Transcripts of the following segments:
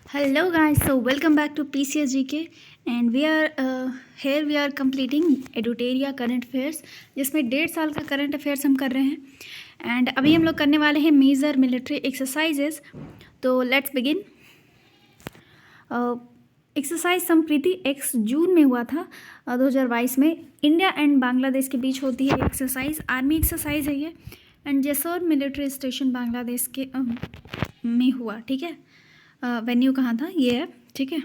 Hello guys, so welcome back to PCSGK and we are completing Edutoria current affairs जिसमें 1.5 साल का current affairs हम कर रहे हैं एंड अभी हम लोग करने वाले हैं मेजर मिलिट्री एक्सरसाइजेस। तो let's begin. Exercise Sampriti X June में हुआ था 2022 में। इंडिया एंड बांग्लादेश के बीच होती है एक्सरसाइज, आर्मी एक्सरसाइज है ये and Jessore military station Bangladesh के में हुआ। ठीक है, वेन्यू कहाँ था ये है। ठीक है,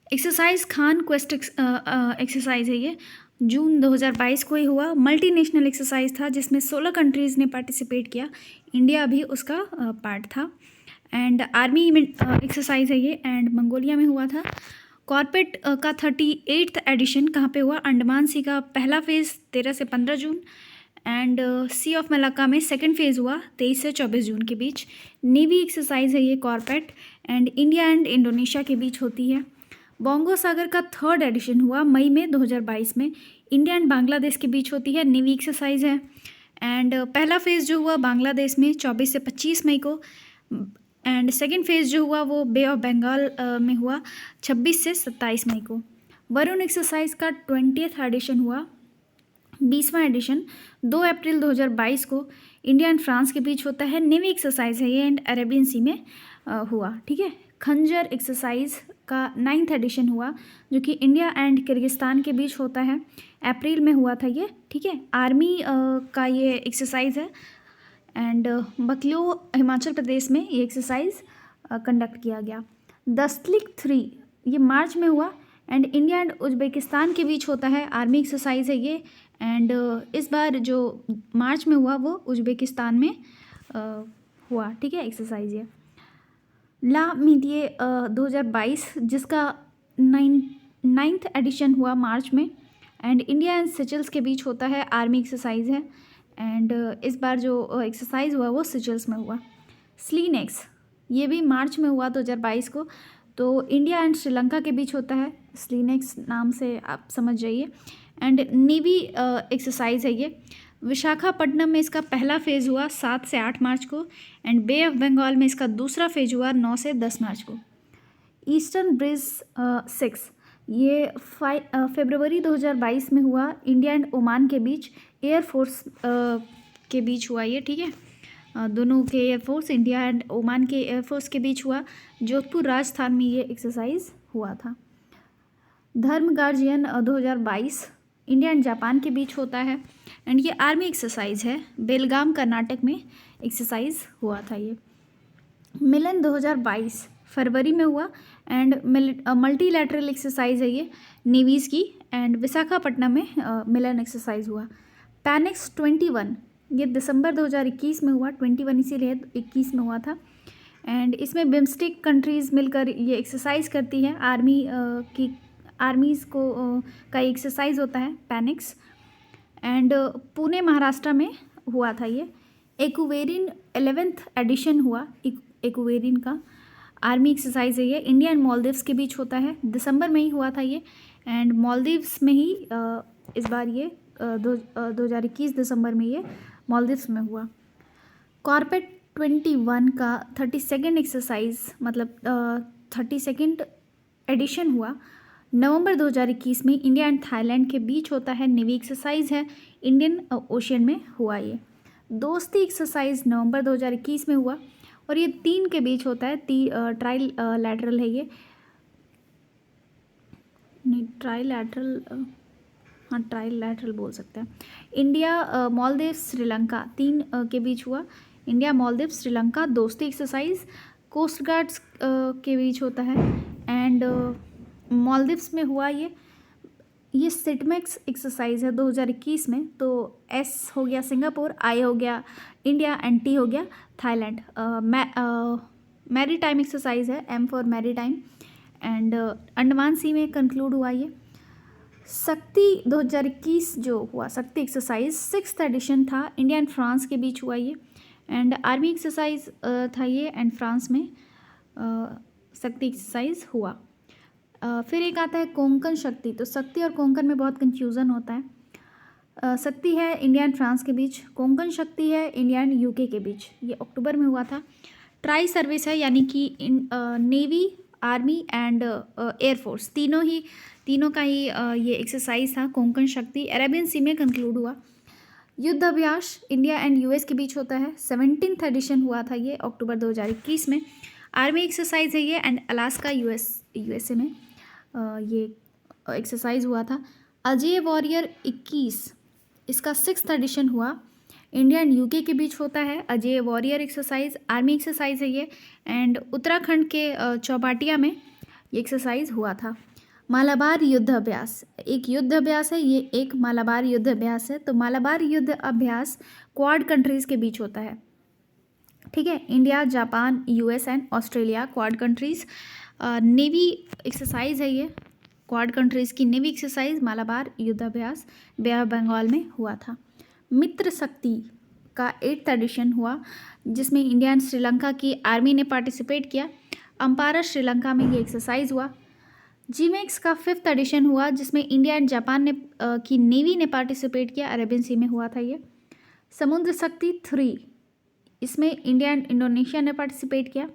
एक्सरसाइज खान क्वेस्ट एक्सरसाइज है ये, जून 2022 को ही हुआ। मल्टीनेशनल एक्सरसाइज था जिसमें 16 कंट्रीज़ ने पार्टिसिपेट किया, इंडिया भी उसका पार्ट था। एंड आर्मी एक्सरसाइज है ये एंड मंगोलिया में हुआ था। कॉर्पेट का 38th एडिशन कहाँ पे हुआ? अंडमान सी का पहला फेज़ 13 से 15 जून एंड सी ऑफ मलाक्का में सेकंड फेज़ हुआ 23 से 24 जून के बीच। नेवी एक्सरसाइज है ये कॉर्पेट एंड इंडिया एंड इंडोनेशिया के बीच होती है। बोंगो सागर का 3rd एडिशन हुआ मई में 2022 में, इंडिया एंड बांग्लादेश के बीच होती है, नेवी एक्सरसाइज है एंड पहला फेज़ जो हुआ बांग्लादेश में 24 से 25 मई को एंड सेकेंड फेज़ जो हुआ वो बे ऑफ बंगाल में हुआ 26 से 27 मई को। वरुण एक्सरसाइज का 20th एडिशन हुआ, 20वां एडिशन 2 अप्रैल 2022 को, इंडिया एंड फ्रांस के बीच होता है, नेवी एक्सरसाइज है ये एंड अरेबियन सी में हुआ। ठीक है, खंजर एक्सरसाइज का 9th एडिशन हुआ जो कि इंडिया एंड किर्गिस्तान के बीच होता है, अप्रैल में हुआ था ये। ठीक है, आर्मी का ये एक्सरसाइज है एंड बकलो हिमाचल प्रदेश में ये एक्सरसाइज कंडक्ट किया गया। दस्तलिक 3 ये मार्च में हुआ एंड इंडिया एंड उज्बेकिस्तान के बीच होता है, आर्मी एक्सरसाइज है ये एंड इस बार जो मार्च में हुआ वो उज्बेकिस्तान में हुआ। ठीक है, एक्सरसाइज ये ला मीडिए 2022 जिसका 9th एडिशन हुआ मार्च में एंड इंडिया एंड सेचल्स के बीच होता है, आर्मी एक्सरसाइज है एंड इस बार जो एक्सरसाइज हुआ वो सेचल्स में हुआ। स्लीनेक्स ये भी मार्च में हुआ 2022 को, तो इंडिया एंड श्रीलंका के बीच होता है, स्लीनेक्स नाम से आप समझ जाइए एंड नेवी एक्सरसाइज है ये। विशाखापट्टनम में इसका पहला फेज़ हुआ 7 से 8 मार्च को एंड बे ऑफ बंगाल में इसका दूसरा फेज हुआ 9 से 10 मार्च को। ईस्टर्न ब्रिज 6 ये फरवरी 2022 में हुआ, इंडिया एंड ओमान के बीच, एयरफोर्स के बीच हुआ ये। ठीक है, दोनों के एयरफोर्स, इंडिया एंड ओमान के एयरफोर्स के बीच हुआ, जोधपुर राजस्थान में ये एक्सरसाइज हुआ था। धर्म गार्जियन 2022 इंडिया एंड जापान के बीच होता है एंड ये आर्मी एक्सरसाइज है, बेलगाम कर्नाटक में एक्सरसाइज हुआ था ये। मिलन 2022 फरवरी में हुआ एंड मल्टीलैटरल एक्सरसाइज है ये, नेवीज़ की एंड विशाखापट्टनम में मिलन एक्सरसाइज हुआ। पैनिक्स 21 ये दिसंबर 2021 में हुआ, 21 इसीलिए 21 में हुआ था एंड इसमें बिम्स्टेक कंट्रीज़ मिलकर ये एक्सरसाइज करती है, आर्मीज़ को का एक्सरसाइज होता है पैनिक्स एंड पुणे महाराष्ट्र में हुआ था ये। एक्वेरिन 11th एडिशन हुआ, एक्वेरिन का आर्मी एक्सरसाइज है ये, इंडिया एंड मालदीव्स के बीच होता है, दिसंबर में ही हुआ था ये एंड मालदीव्स में ही इस बार ये 2021 दिसंबर में ये मालदीव्स में हुआ। कॉर्पेट 21 का 32nd एक्सरसाइज मतलब 32nd एडिशन हुआ नवंबर 2021 में, इंडिया एंड थाईलैंड के बीच होता है, नेवी एक्सरसाइज है, इंडियन ओशियन में हुआ ये। दोस्ती एक्सरसाइज नवंबर 2021 में हुआ और ये 3 के बीच होता है, ट्राई लैटरल है ये, नहीं ट्राई लैटरल, हाँ ट्राई लैटरल बोल सकते हैं। इंडिया मालदीव्स श्रीलंका 3 के बीच हुआ, इंडिया मालदीव्स श्रीलंका दोस्ती एक्सरसाइज कोस्ट गार्ड्स के बीच होता है एंड मालदीव्स में हुआ ये सिटमैक्स एक्सरसाइज है 2021 में। तो एस हो गया सिंगापुर, आई हो गया इंडिया एंड टी हो गया थाईलैंड। मैरी टाइम एक्सरसाइज है, M for maritime and Andaman sea में कंक्लूड हुआ ये। शक्ति 2021 जो हुआ, शक्ति एक्सरसाइज 6th एडिशन था, इंडिया एंड फ्रांस के बीच हुआ ये एंड आर्मी एक्सरसाइज था ये एंड फ्रांस में शक्ति एक्सरसाइज हुआ। फिर एक आता है कोंकण शक्ति, तो शक्ति और कोंकण में बहुत कंफ्यूजन होता है। शक्ति है इंडिया एंड फ्रांस के बीच, कोंकण शक्ति है इंडिया एंड यूके के बीच, ये अक्टूबर में हुआ था। ट्राई सर्विस है, यानी कि नेवी, आर्मी एंड एयरफोर्स तीनों का ही ये एक्सरसाइज था। कोंकण शक्ति अरेबियन सी में कंक्लूड हुआ। युद्ध अभ्यास इंडिया एंड यूएस के बीच होता है। 17th एडिशन हुआ था ये अक्टूबर 2021 में। आर्मी एक्सरसाइज है ये एंड अलास्का यूएसए में ये एक्सरसाइज हुआ था। अजय वॉरियर 21 इसका 6th एडिशन हुआ। इंडिया एंड यूके के बीच होता है। Ajay warrior exercise army exercise है ये एंड उत्तराखंड के चौपाटिया में ये एक्सरसाइज हुआ था। मालाबार युद्ध अभ्यास एक युद्ध अभ्यास है ये, एक मालाबार युद्ध अभ्यास है। तो मालाबार युद्ध अभ्यास क्वाड कंट्रीज़ के बीच होता है, ठीक है। India, Japan, US and Australia quad countries. Navy exercise है ये, क्वाड कंट्रीज़ की नेवी एक्सरसाइज मालाबार युद्ध अभ्यास बे ऑफ बंगाल में हुआ था। मित्र शक्ति का 8th एडिशन हुआ, जिसमें इंडिया एंड श्रीलंका की आर्मी ने पार्टिसिपेट किया। अम्पारा श्रीलंका में ये एक्सरसाइज हुआ। जीमेक्स का 5th एडिशन हुआ, जिसमें इंडिया एंड जापान ने की नेवी ने पार्टिसिपेट किया। अरेबियन सी में हुआ था ये। समुद्र शक्ति 3 इसमें इंडिया एंड इंडोनेशिया ने पार्टिसिपेट किया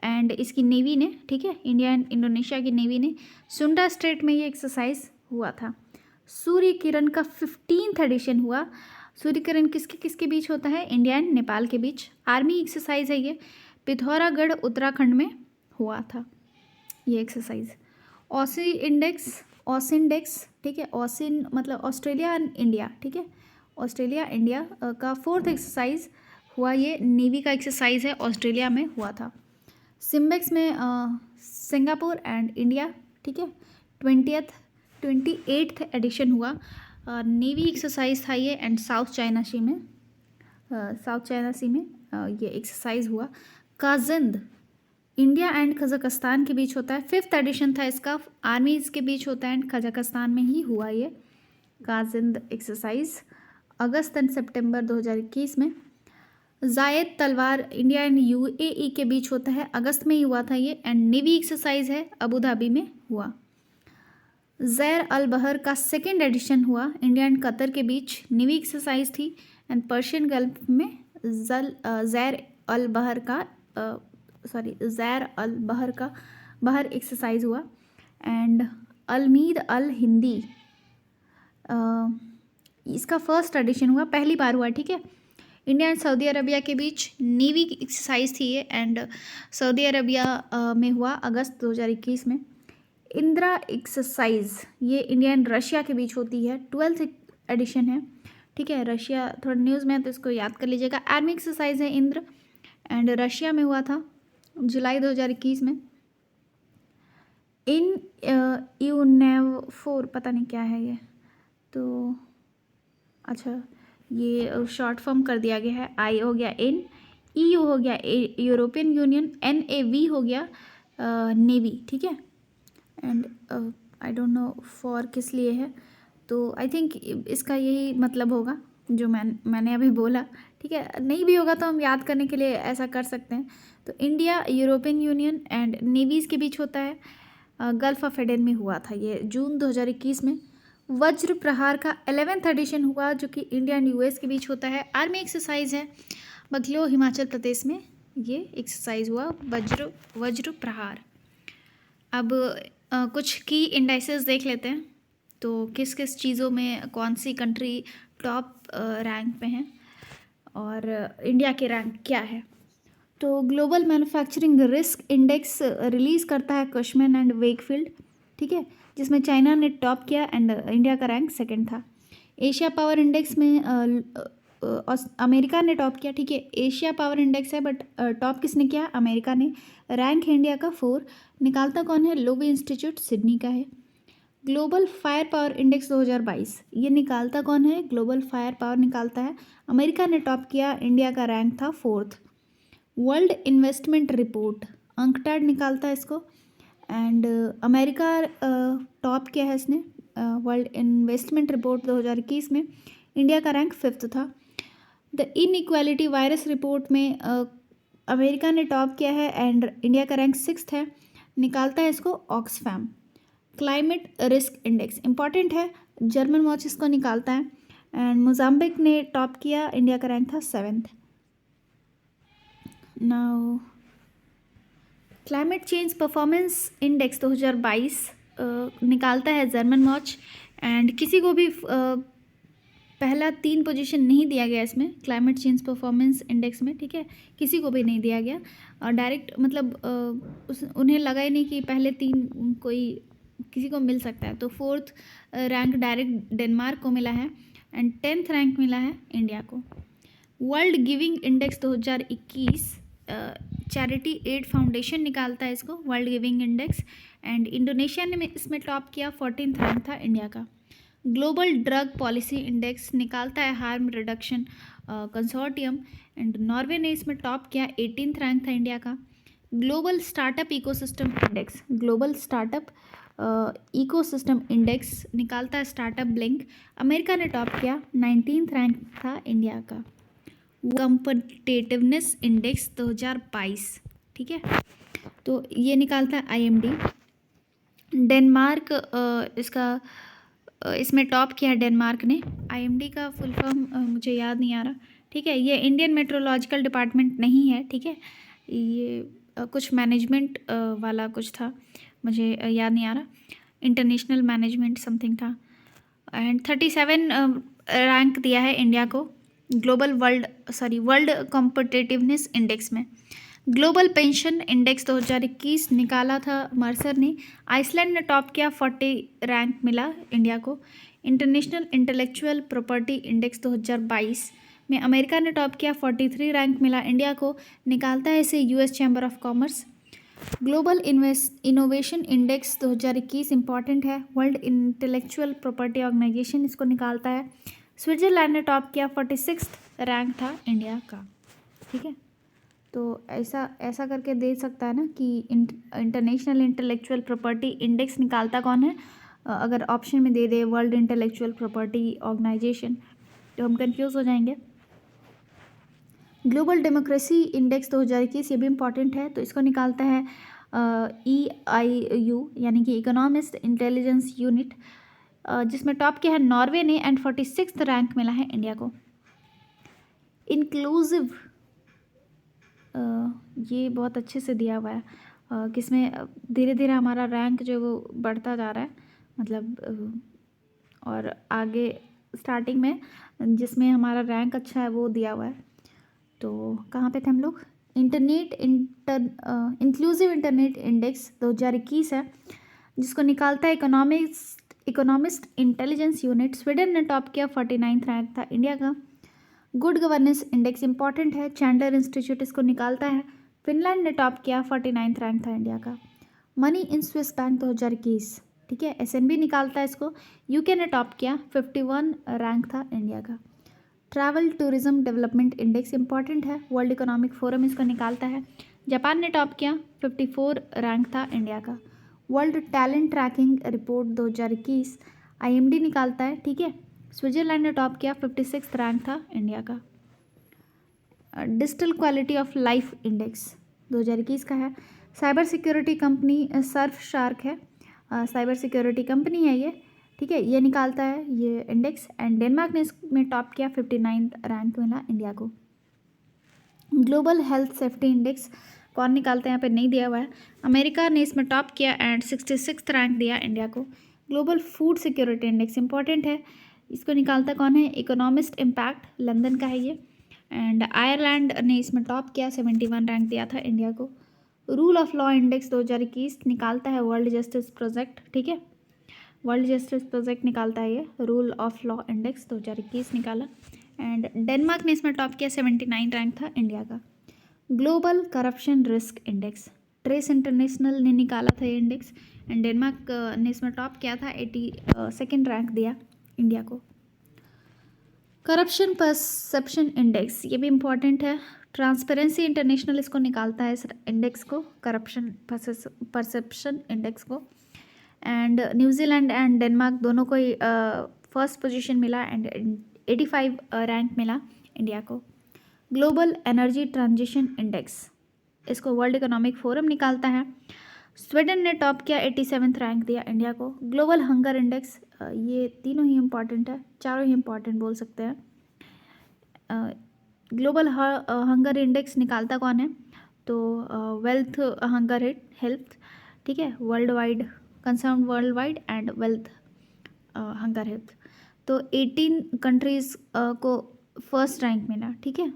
एंड इसकी नेवी ने, ठीक है, इंडिया एंड इंडोनेशिया की नेवी ने सुंडा स्ट्रेट में ये एक्सरसाइज हुआ था। सूर्य किरण का 15th एडिशन हुआ। सूर्य किरण किसके किसके बीच होता है? इंडिया एंड नेपाल के बीच। आर्मी एक्सरसाइज है ये, पिथौरागढ़ उत्तराखंड में हुआ था ये एक्सरसाइज। ऑसिंडेक्स, ठीक है, ऑसिन मतलब ऑस्ट्रेलिया एंड इंडिया, ठीक है, ऑस्ट्रेलिया इंडिया का 4th एक्सरसाइज हुआ। ये नेवी का एक्सरसाइज है, ऑस्ट्रेलिया में हुआ था। सिम्बेक्स में सिंगापुर एंड इंडिया, ठीक है, 28th एडिशन हुआ। नेवी एक्सरसाइज था ये एंड साउथ चाइना सी में ये एक्सरसाइज हुआ। काजिंद इंडिया एंड कजाकिस्तान के बीच होता है। 5th एडिशन था इसका, आर्मीज के बीच होता है एंड कजाकिस्तान में ही हुआ ये काजिंद एक्सरसाइज अगस्त एंड सितंबर 2021 में। जायद तलवार इंडिया एंड यूएई के बीच होता है, अगस्त में ही हुआ था ये एंड नेवी एक्सरसाइज है, अबू धाबी में हुआ। ज़ैर अल बहर का 2nd एडिशन हुआ, इंडिया एंड कतर के बीच नेवी एक्सरसाइज थी एंड पर्शियन गल्फ में ज़ैर अल बहर का बहर एक्सरसाइज हुआ एंड अलमीद अल हिंदी इसका 1st एडिशन हुआ, पहली बार हुआ, ठीक है। इंडिया एंड सऊदी अरबिया के बीच नेवी की एक्सरसाइज थी ये एंड सऊदी अरबिया में हुआ अगस्त 2021 में। इंदिरा एक्सरसाइज ये इंडिया एंड रशिया के बीच होती है, 12th एडिशन है, ठीक है। रशिया थोड़ा न्यूज़ में है तो इसको याद कर लीजिएगा। आर्मी एक्सरसाइज है इंद्र एंड रशिया में हुआ था जुलाई 2021 में। इन यूनेवफोर पता नहीं क्या है ये, तो अच्छा ये शॉर्ट फॉर्म कर दिया गया है। आई हो गया इन, EU हो गया यूरोपियन यूनियन, NAV हो गया नेवी, ठीक है। And I don't know for किस लिए है, तो आई थिंक इसका यही मतलब होगा जो मैंने अभी बोला, ठीक है। नहीं भी होगा तो हम याद करने के लिए ऐसा कर सकते हैं। तो India, European union and navies के बीच होता है। गल्फ ऑफ एडन में हुआ था ये जून 2021 में। वज्र प्रहार का 11th एडिशन हुआ, जो कि इंडिया एंड यूएस के बीच होता है। आर्मी एक्सरसाइज है, बगलो हिमाचल प्रदेश में ये एक्सरसाइज हुआ वज्र प्रहार। अब कुछ की इंडाइसेस देख लेते हैं, तो किस किस चीज़ों में कौन सी कंट्री टॉप रैंक पे हैं और इंडिया के रैंक क्या है। तो global manufacturing risk index release करता है कशमैन एंड वेकफील्ड, ठीक है, जिसमें चाइना ने टॉप किया एंड इंडिया का रैंक 2nd था। एशिया पावर इंडेक्स में अमेरिका ने टॉप किया, ठीक है। एशिया पावर इंडेक्स है बट टॉप किसने किया? अमेरिका ने। रैंक है इंडिया का 4। निकालता कौन है? लोवी इंस्टीट्यूट सिडनी का है। ग्लोबल फायर पावर इंडेक्स 2022 ये निकालता कौन है? ग्लोबल फायर पावर निकालता है, अमेरिका ने टॉप किया, इंडिया का रैंक था 4th। वर्ल्ड इन्वेस्टमेंट रिपोर्ट अंकटैड निकालता है इसको एंड अमेरिका टॉप किया है इसने वर्ल्ड इन्वेस्टमेंट रिपोर्ट 2021 में। इंडिया का रैंक 5th था। द इनइक्वालिटी वायरस रिपोर्ट में अमेरिका ने टॉप किया है एंड इंडिया का रैंक 6th है, निकालता है इसको Oxfam. Climate risk index important है, जर्मन वॉच इसको निकालता है एंड मोजाम्बिक ने टॉप किया, इंडिया का रैंक था 7th। Now climate change performance index 2022 निकालता है जर्मन वॉच। एंड किसी को भी पहला 3 पोजीशन नहीं दिया गया इसमें क्लाइमेट चेंज परफॉर्मेंस इंडेक्स में, ठीक है, किसी को भी नहीं दिया गया। और डायरेक्ट मतलब उन्हें लगा ही नहीं कि पहले 3 कोई किसी को मिल सकता है। तो 4th रैंक डायरेक्ट डेनमार्क को मिला है एंड 10th रैंक मिला है इंडिया को। World giving index 2021 charity aid foundation निकालता है इसको, world giving index. And Indonesia ने इसमें टॉप किया, 14th रैंक था इंडिया का। ग्लोबल ड्रग पॉलिसी इंडेक्स निकालता है harm reduction consortium and Norway ने इसमें टॉप किया, 18th रैंक था इंडिया का। Global startup ecosystem index, global startup ecosystem index निकालता है स्टार्टअप ब्लिंक, अमेरिका ने टॉप किया, 19th रैंक था इंडिया का। कॉम्पिटिटिवनेस इंडेक्स 2022, ठीक है, तो ये निकालता है IMD। डेनमार्क इसमें टॉप किया है डेनमार्क ने। IMD का फुल फॉर्म मुझे याद नहीं आ रहा, ठीक है, ये इंडियन मेट्रोलॉजिकल डिपार्टमेंट नहीं है, ठीक है, ये कुछ मैनेजमेंट वाला कुछ था, मुझे याद नहीं आ रहा, इंटरनेशनल मैनेजमेंट समथिंग था। एंड 37 रैंक दिया है इंडिया को वर्ल्ड कॉम्पिटिटिवनेस इंडेक्स में। ग्लोबल पेंशन इंडेक्स 2021 निकाला था मर्सर ने, आइसलैंड ने टॉप किया, 40 रैंक मिला इंडिया को। इंटरनेशनल इंटेलेक्चुअल प्रॉपर्टी इंडेक्स 2022 में अमेरिका ने टॉप किया, 43 रैंक मिला इंडिया को, निकालता है इसे US chamber of commerce. Global innovation index 2021 important है, वर्ल्ड इंटेलेक्चुअल प्रॉपर्टी ऑर्गेनाइजेशन इसको निकालता है। स्विट्जरलैंड ने टॉप किया, 46th रैंक था इंडिया का, ठीक है। तो ऐसा करके दे सकता है ना कि इंटरनेशनल इंटेलेक्चुअल प्रॉपर्टी इंडेक्स निकालता कौन है, अगर ऑप्शन में दे दे वर्ल्ड इंटेलेक्चुअल प्रॉपर्टी ऑर्गेनाइजेशन तो हम कंफ्यूज हो जाएंगे। ग्लोबल डेमोक्रेसी इंडेक्स 2021 ये भी इम्पॉर्टेंट है, तो इसको निकालता है EIU यानी कि इकोनॉमिस्ट इंटेलिजेंस यूनिट, जिसमें टॉप किया है नॉर्वे ने एंड 46th रैंक मिला है इंडिया को। इंक्लूसिव ये बहुत अच्छे से दिया हुआ है, किसमें धीरे धीरे हमारा रैंक जो वो बढ़ता जा रहा है, मतलब और आगे स्टार्टिंग में जिसमें हमारा रैंक अच्छा है वो दिया हुआ है। तो कहाँ पे थे हम लोग, इंक्लूसिव इंटरनेट इंडेक्स 2021 है, जिसको निकालता है इकोनॉमिस्ट इंटेलिजेंस यूनिट, स्वीडन ने टॉप किया, 49th रैंक था इंडिया का। गुड गवर्नेंस इंडेक्स इंपॉर्टेंट है, चैंडलर इंस्टीट्यूट इसको निकालता है, फिनलैंड ने टॉप किया, 49th रैंक था इंडिया का। मनी इन स्विस बैंक 2021, ठीक है, SNB निकालता है इसको, UK ने टॉप किया, 51 रैंक था इंडिया का। Travel tourism development index important है, वर्ल्ड इकोनॉमिक फोरम इसको निकालता है, जापान ने टॉप किया, 54 रैंक था इंडिया का। World talent tracking report 2021 IMD निकालता है, ठीक है, स्विट्जरलैंड ने टॉप किया, 56th रैंक था इंडिया का। Digital quality of life index 2021 का है, cyber security company Surf shark है, साइबर सिक्योरिटी कंपनी है ये, ठीक है, ये निकालता है ये इंडेक्स। एंड डेनमार्क ने इसमें टॉप किया, 59th रैंक मिला इंडिया को। ग्लोबल हेल्थ सेफ्टी इंडेक्स कौन निकालता है, यहाँ पे नहीं दिया हुआ है, अमेरिका ने इसमें टॉप किया एंड 66th रैंक दिया इंडिया को। Global food security index important है, इसको निकालता कौन है, इकोनॉमिस्ट इम्पैक्ट, लंदन का है ये। एंड आयरलैंड ने इसमें टॉप किया, 71 रैंक दिया था इंडिया को। रूल ऑफ लॉ इंडेक्स 2021 निकालता है वर्ल्ड जस्टिस प्रोजेक्ट, ठीक है, वर्ल्ड जस्टिस प्रोजेक्ट निकालता है ये, रूल ऑफ लॉ इंडेक्स 2021 निकाला। एंड डेनमार्क ने इसमें टॉप किया, 79 रैंक था इंडिया का। Global corruption risk index trace international ने निकाला था ये इंडेक्स, एंड डेनमार्क ने इसमें टॉप किया था, 82nd रैंक दिया इंडिया को। करप्शन परसेप्शन इंडेक्स ये भी इम्पॉर्टेंट है, ट्रांसपेरेंसी इंटरनेशनल इसको निकालता है इस इंडेक्स को, करप्शन परसेप्शन इंडेक्स को। एंड न्यूजीलैंड एंड डेनमार्क दोनों को फर्स्ट पोजीशन मिला एंड 85 रैंक मिला इंडिया को। ग्लोबल एनर्जी ट्रांजिशन इंडेक्स इसको वर्ल्ड इकोनॉमिक फोरम निकालता है, स्वीडन ने टॉप किया, 87th रैंक दिया इंडिया को। ग्लोबल हंगर इंडेक्स ये तीनों ही इम्पॉर्टेंट है, चारों ही इम्पॉर्टेंट बोल सकते हैं। ग्लोबल हंगर इंडेक्स निकालता कौन है, तो वेल्थ, हंगर हेल्थ, ठीक है, world wide concern, world wide and wealth hunger health. तो 18 कंट्रीज़ को फर्स्ट रैंक मिला, ठीक है,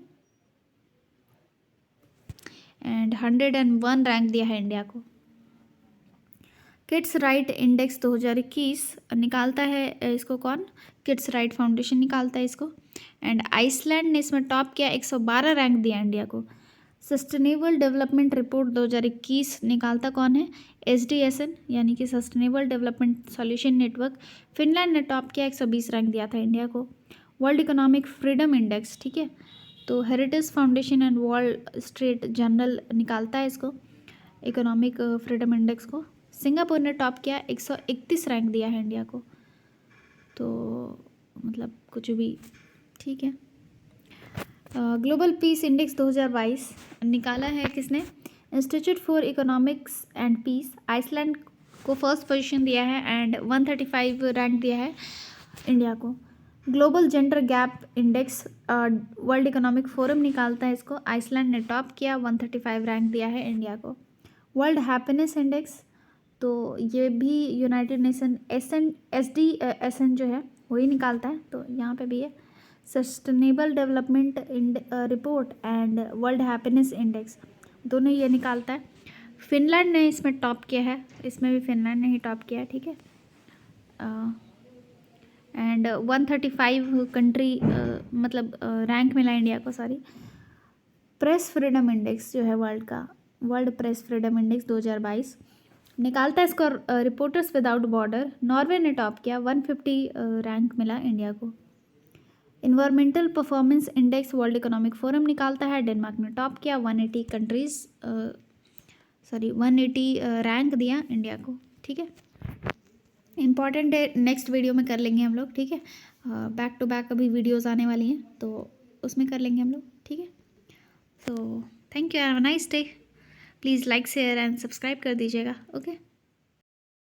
एंड 101 रैंक दिया है इंडिया को। किड्स राइट इंडेक्स 2021 निकालता है इसको कौन? किड्स राइट फाउंडेशन निकालता है इसको। एंड आइसलैंड ने इसमें टॉप किया, 112 रैंक दिया इंडिया को। सस्टेनेबल डेवलपमेंट रिपोर्ट 2021 निकालता कौन है? SDSN यानी कि sustainable development solution network. Finland ने टॉप किया, 120 रैंक दिया था इंडिया को। वर्ल्ड इकोनॉमिक फ्रीडम इंडेक्स, ठीक है, तो heritage foundation and wall street journal निकालता है इसको, इकोनॉमिक फ्रीडम इंडेक्स को। सिंगापुर ने टॉप किया, 131 रैंक दिया है इंडिया को। तो मतलब कुछ भी, ठीक है। ग्लोबल पीस इंडेक्स 2022 निकाला है किसने? Institute for economics and peace. Iceland को फर्स्ट पोजीशन दिया है एंड 135 रैंक दिया है इंडिया को। Global gender gap index world economic forum निकालता है इसको। आइसलैंड ने टॉप किया, 135 रैंक दिया है इंडिया को। वर्ल्ड हैप्पीनेस इंडेक्स, तो ये भी यूनाइटेड नेशन SDSN जो है वही निकालता है, तो यहाँ पे भी है sustainable development report and world happiness index, दोनों ये निकालता है। फिनलैंड ने इसमें टॉप किया है, इसमें भी फिनलैंड ने ही टॉप किया है, ठीक है। एंड 135 कंट्री मतलब रैंक मिला इंडिया को, सॉरी। प्रेस फ्रीडम इंडेक्स जो है वर्ल्ड का, वर्ल्ड प्रेस फ्रीडम इंडेक्स 2022 निकालता है इसको रिपोर्टर्स विदाउट बॉर्डर। नॉर्वे ने टॉप किया, 150 रैंक मिला इंडिया को। Environmental performance index world economic forum निकालता है, डेनमार्क ने टॉप किया, 180 रैंक दिया इंडिया को, ठीक है। इम्पॉर्टेंट है, नेक्स्ट वीडियो में कर लेंगे हम लोग, ठीक है। बैक टू बैक अभी वीडियोस आने वाली हैं, तो उसमें कर लेंगे हम लोग, ठीक है। So thank you, have a nice day. Please like share and subscribe कर दीजिएगा, ओके।